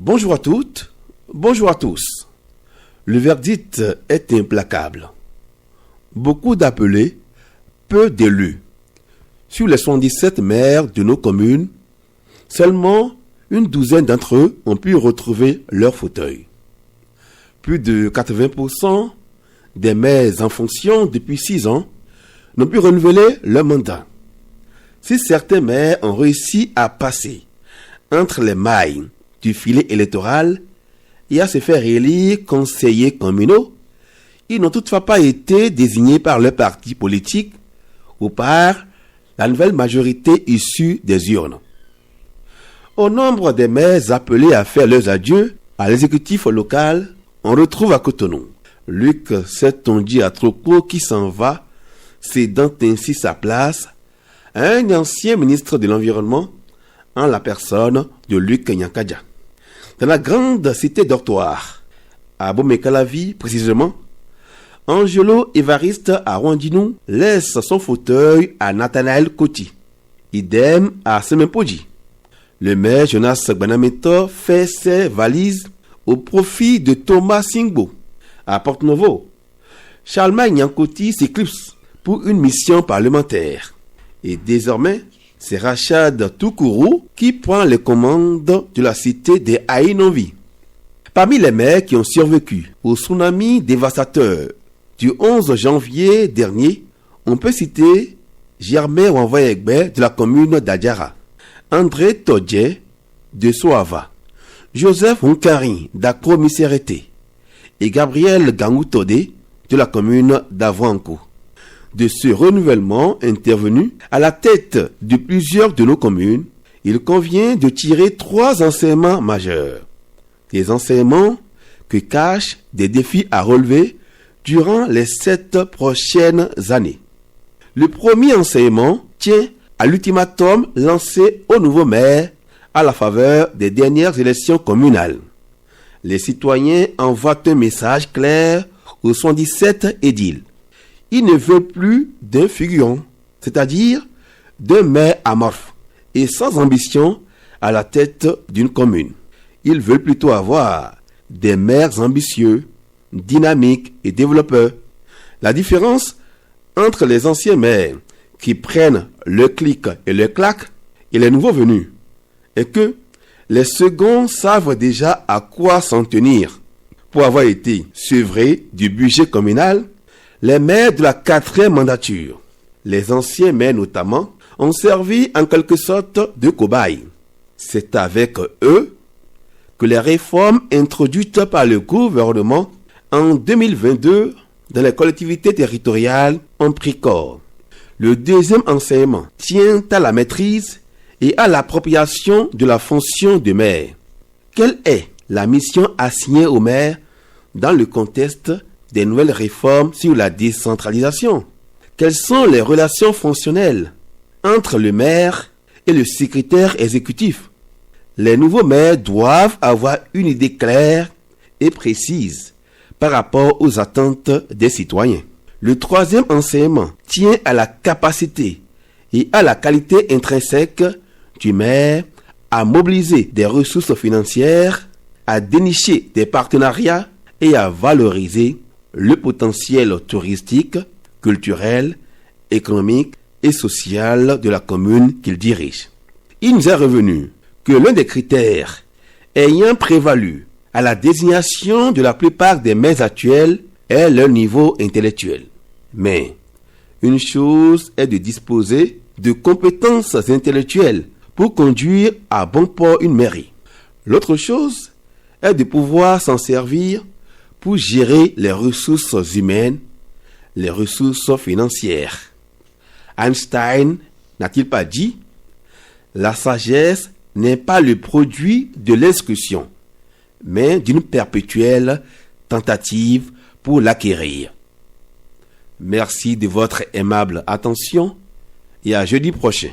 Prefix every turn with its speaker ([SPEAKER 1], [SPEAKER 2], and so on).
[SPEAKER 1] Bonjour à toutes, bonjour à tous. Le verdict est implacable. Beaucoup d'appelés, peu d'élus. Sur les 77 maires de nos communes, seulement une douzaine d'entre eux ont pu retrouver leur fauteuil. Plus de 80% des maires en fonction depuis 6 ans n'ont pu renouveler leur mandat. Si certains maires ont réussi à passer entre les mailles du filet électoral et à se faire élire conseillers communaux, ils n'ont toutefois pas été désignés par leur parti politique ou par la nouvelle majorité issue des urnes. Au nombre des maires appelés à faire leurs adieux à l'exécutif local, on retrouve à Cotonou Luc Setonji Atroko qui s'en va, cédant ainsi sa place à un ancien ministre de l'Environnement en la personne de Luc Nyankadja. Dans la grande cité dortoir, à Bomekalavi précisément, Angelo Évariste Arwandinou laisse son fauteuil à Nathanaël Koti. Idem à Semempodji. Le maire Jonas Gbanameto fait ses valises au profit de Thomas Singbo. À Porte-Novo, Charlemagne Nyankoti s'éclipse pour une mission parlementaire. Et désormais, c'est Rachad Toukourou qui prend les commandes de la cité des Aïnovi. Parmi les maires qui ont survécu au tsunami dévastateur du 11 janvier dernier, on peut citer Germain Wanvoyegbe de la commune d'Adjara, André Todje de Soava, Joseph Hunkari d'Akro-Miserete et Gabriel Gangoutodé de la commune d'Avouankou. De ce renouvellement intervenu à la tête de plusieurs de nos communes, il convient de tirer 3 enseignements majeurs. Des enseignements que cachent des défis à relever durant les 7 prochaines années. Le premier enseignement tient à l'ultimatum lancé au nouveau maire à la faveur des dernières élections communales. Les citoyens envoient un message clair aux 77 édiles. Ils ne veulent plus d'un figuron, c'est-à-dire d'un maire amorphe et sans ambition à la tête d'une commune. Ils veulent plutôt avoir des maires ambitieux, dynamiques et développeurs. La différence entre les anciens maires qui prennent le clic et le clac et les nouveaux venus est que les seconds savent déjà à quoi s'en tenir. Pour avoir été sevrés du budget communal, les maires de la 4e mandature, les anciens maires notamment, ont servi en quelque sorte de cobayes. C'est avec eux que les réformes introduites par le gouvernement en 2022 dans les collectivités territoriales ont pris corps. Le deuxième enseignement tient à la maîtrise et à l'appropriation de la fonction de maire. Quelle est la mission assignée aux maires dans le contexte des nouvelles réformes sur la décentralisation? Quelles sont les relations fonctionnelles entre le maire et le secrétaire exécutif? Les nouveaux maires doivent avoir une idée claire et précise par rapport aux attentes des citoyens. Le troisième enseignement tient à la capacité et à la qualité intrinsèque du maire à mobiliser des ressources financières, à dénicher des partenariats et à valoriser le potentiel touristique, culturel, économique et social de la commune qu'il dirige. Il nous est revenu que l'un des critères ayant prévalu à la désignation de la plupart des maires actuels est leur niveau intellectuel. Mais une chose est de disposer de compétences intellectuelles pour conduire à bon port une mairie. L'autre chose est de pouvoir s'en servir pour gérer les ressources humaines, les ressources financières. Einstein n'a-t-il pas dit « La sagesse n'est pas le produit de l'exécution, mais d'une perpétuelle tentative pour l'acquérir. » Merci de votre aimable attention et à jeudi prochain.